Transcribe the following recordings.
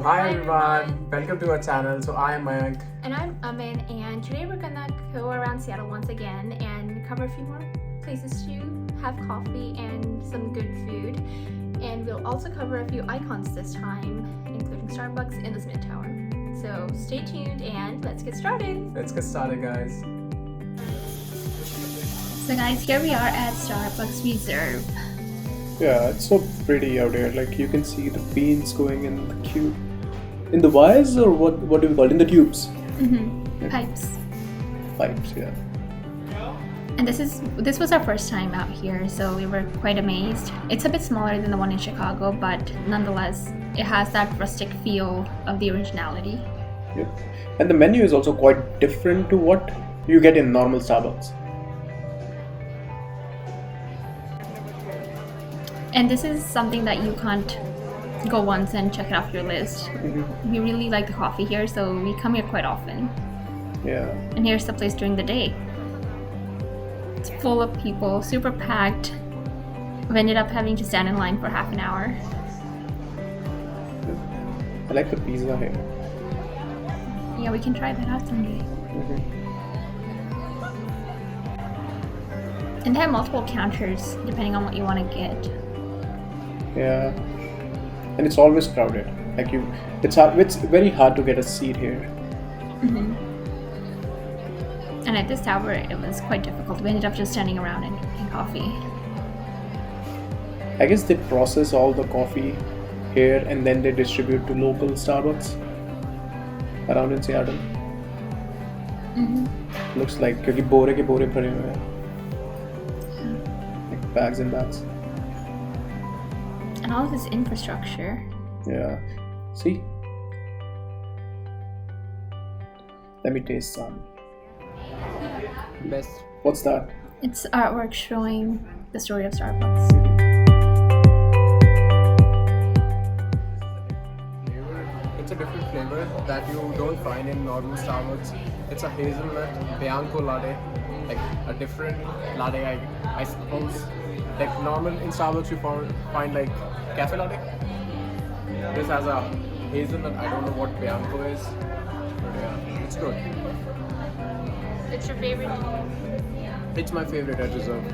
Hi everyone, welcome to our channel. So I am Mayank. And I'm Amin, and today we're gonna go around Seattle once again and cover a few more places to have coffee and some good food. And we'll also cover a few icons this time, including Starbucks in the Smith Tower. So stay tuned and let's get started. Let's get started, guys. So guys, here we are at Starbucks Reserve. Yeah, it's so pretty out here. Like you can see the beans going in the cube, in the wires, or what do we call it? In the tubes. Mm-hmm. Pipes. Pipes, yeah. And this was our first time out here, so we were quite amazed. It's a bit smaller than the one in Chicago, but nonetheless, it has that rustic feel of the originality. Yeah. And the menu is also quite different to what you get in normal Starbucks. And this is something that you can't go once and check it off your list. Mm-hmm. We really like the coffee here, so we come here quite often. Yeah. And here's the place during the day. It's full of people, super packed. We ended up having to stand in line for half an hour. I like the pizza here. Yeah, we can try that out someday. Mm-hmm. And they have multiple counters depending on what you want to get. Yeah. And it's always crowded. Like it's very hard to get a seat here. Mm-hmm. And at this tower, it was quite difficult. We ended up just standing around and drinking coffee. I guess they process all the coffee here and then they distribute to local Starbucks around in Seattle. Mm-hmm. Looks like क्योंकि बोरे के बोरे भरे हुए हैं. Like bags and bags. And all of this infrastructure. Yeah. See? Let me taste some. Best. What's that? It's artwork showing the story of Starbucks. It's a different flavor that you don't find in normal Starbucks. It's a hazelnut bianco latte, like a different latte, I suppose. Like normal in Starbucks you find like cafe latte. This has a hazelnut. I don't know what bianco is, but yeah, it's good. It's your favorite? It's my favorite at Reserve.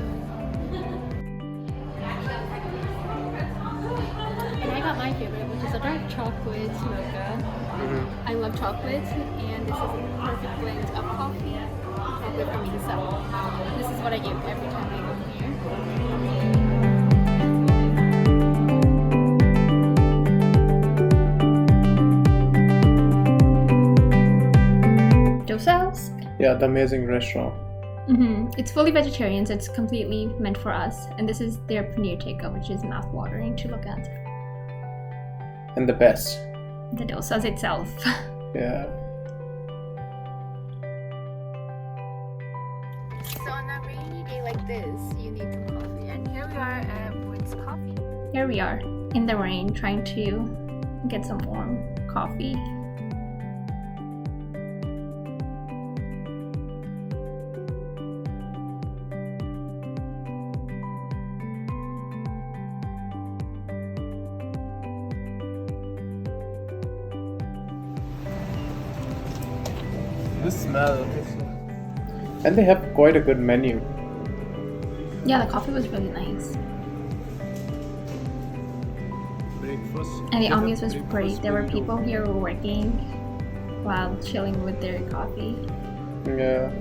And I got my favorite, which is a dark chocolate mocha. Mm-hmm. I love chocolate, and this is a perfect blend of coffee and chocolate for me. So this is what I get every time I go here. House? Yeah, the amazing restaurant. Mm-hmm. It's fully vegetarian, so it's completely meant for us. And this is their paneer tikka, which is mouth-watering to look at. And the best. The dosas itself. Yeah. So on a rainy day like this, you need some coffee. And here we are at Wood's Coffee. Here we are in the rain trying to get some warm coffee. This smell. And they have quite a good menu. Yeah, the coffee was really nice. Breakfast. And the ambience was great. There were people here who were working while chilling with their coffee. Yeah.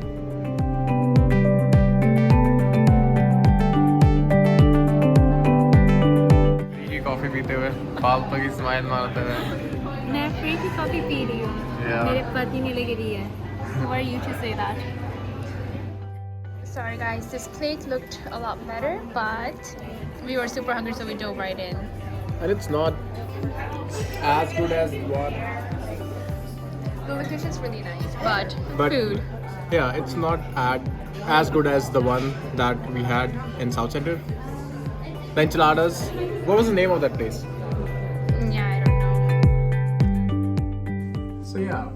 Coffee पीते हुए फालतू की smile मारते हुए मैं free की coffee P रही हूँ मेरे पति ने लेके दी है Who are you to say that? Sorry guys, this plate looked a lot better, but we were super hungry, so we dove right in. and it's not as good as what The location's really nice, but food. yeah, it's not as good as the one that we had in South Center. The enchiladas. What was the name of that place? Yeah, I don't know. So yeah,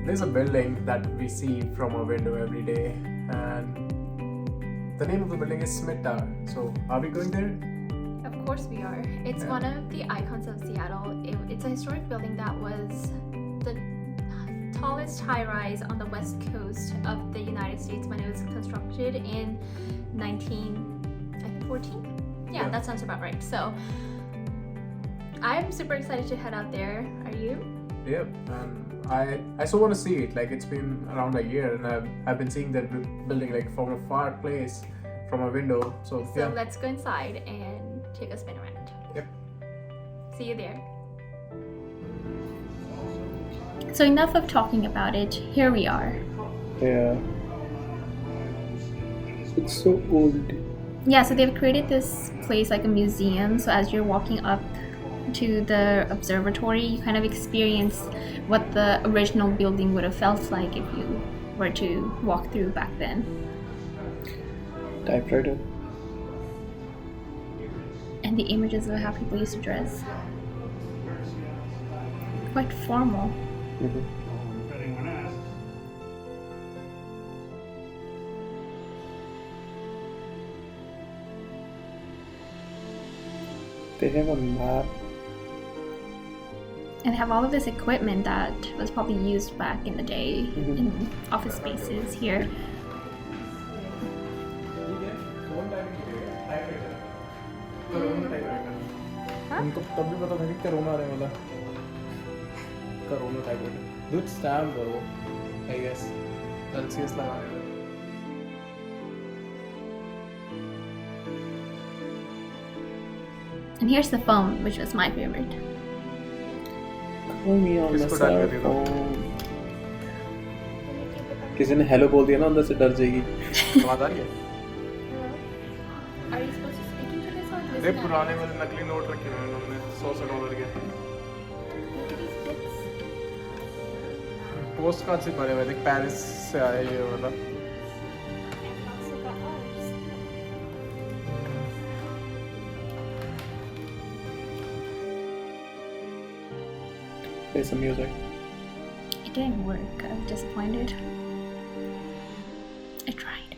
there's a building that we see from our window every day, and the name of the building is Smith Tower. So are we going there? Of Of course we are. It's one of the icons of Seattle. It's a historic building that was the tallest high-rise on the west coast of the United States when it was constructed in 1914. Yeah, that sounds about right. So I'm super excited to head out there. Are you? Yep, and I still want to see it. Like, it's been around a year, and I've been seeing that building like from a far place, from a window. So yeah. Let's go inside and take a spin around. Yep. See you there. So enough of talking about it. Here we are. Yeah. It's so old. Yeah, so they've created this place like a museum. So as you're walking up to the observatory, you kind of experience what the original building would have felt like if you were to walk through back then. Typewriter. And the images of how people used to dress. Quite formal. Mm-hmm. They have a map. And have all of this equipment that was probably used back in the day in office spaces here. उनको तब भी पता था कि corona आने वाला corona typewriter दूध stamp करो आई गेस एलसीएस लगाने में And here's the phone, which was my favorite. Call me on the cell phone. किसी ने हेलो बोल दिया ना अंदर से डर जाएगी. आवाज आ रही है? Are you supposed to speak into this or ये पुराने वाले नकली नोट रखे हुए हैं उन्होंने $100 के. पोस्ट कार्ड से भरे हुए थे पेरिस से आए ये वाला. Play some music. It didn't work. I was disappointed. I tried.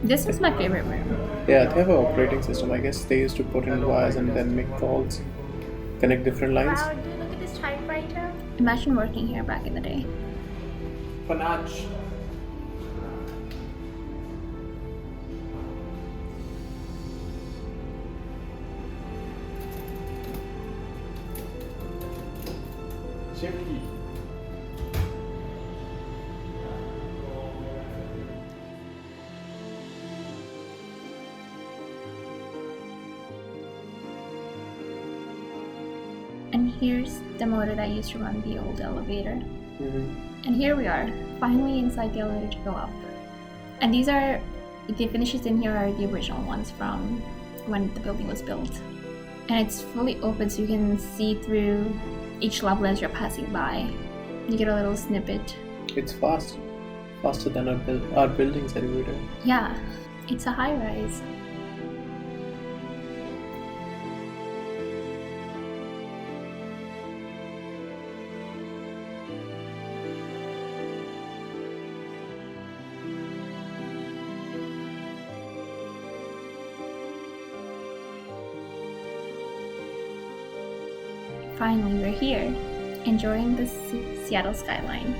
This was my favorite room. Yeah, they have an operating system. I guess they used to put in wires and then make calls, connect different lines. Wow, dude, look at this typewriter. Imagine working here back in the day. Panache. Chimney. And here's the motor that used to run the old elevator. Mm-hmm. And here we are, finally inside the elevator to go up. And these are, the finishes in here are the original ones from when the building was built. And it's fully open so you can see through each level as you're passing by. You get a little snippet. It's fast. Faster than our buildings elevator. Yeah, it's a high rise. Finally, we're here, enjoying the Seattle skyline.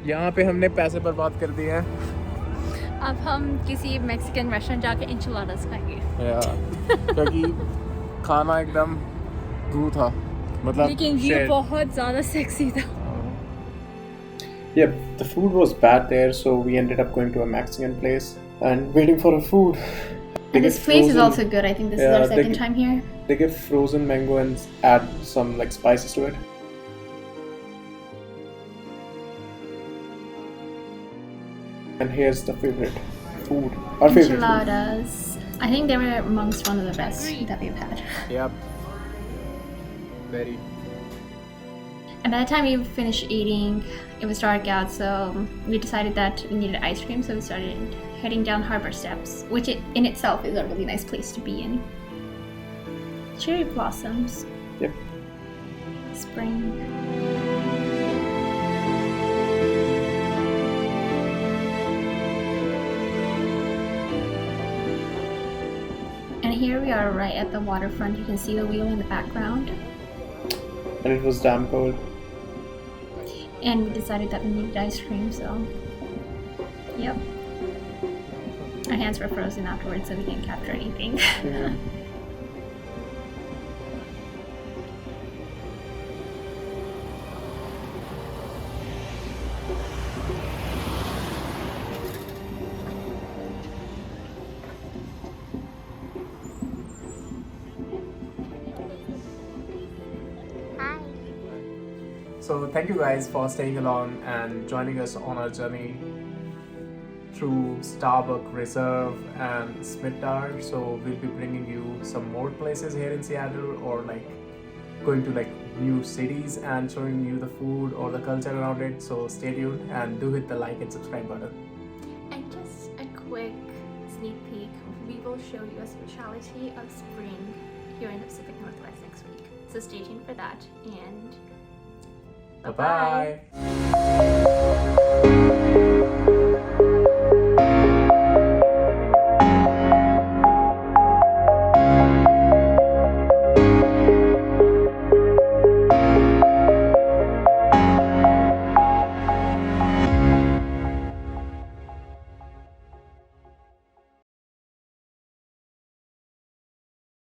यहाँ पे हमने पैसे बर्बाद कर दिए हैं. अब हम किसी मैक्सिकन रेस्टोरेंट जाके enchiladas खाएंगे. क्योंकि खाना एकदम गू था. मतलब लेकिन ये बहुत ज़्यादा सेक्सी था. Yeah, the food was bad there, so we ended up going to a Mexican place and waiting for our food. They And this get place is frozen- also good. I think this is Yeah, our they second get- time here. They give frozen mango and add some like spices to it. And here's the favorite food. Our favorite food. Enchiladas. I think they were amongst one of the best that we've had. Yep. Very. And by the time we finished eating, it was dark out, so we decided that we needed ice cream, so we started heading down Harbor Steps, which in itself is a really nice place to be in. Cherry blossoms. Yep. Spring. And here we are right at the waterfront. You can see the wheel in the background. And it was damn cold. And we decided that we needed ice cream, so yep. Our hands were frozen afterwards, so we didn't capture anything. Yeah. So thank you guys for staying along and joining us on our journey through Starbuck Reserve and Smithtower. So we'll be bringing you some more places here in Seattle, or like going to like new cities and showing you the food or the culture around it. So stay tuned and do hit the like and subscribe button. And just a quick sneak peek, we will show you a speciality of spring here in the Pacific Northwest next week. So stay tuned for that, and Bye bye.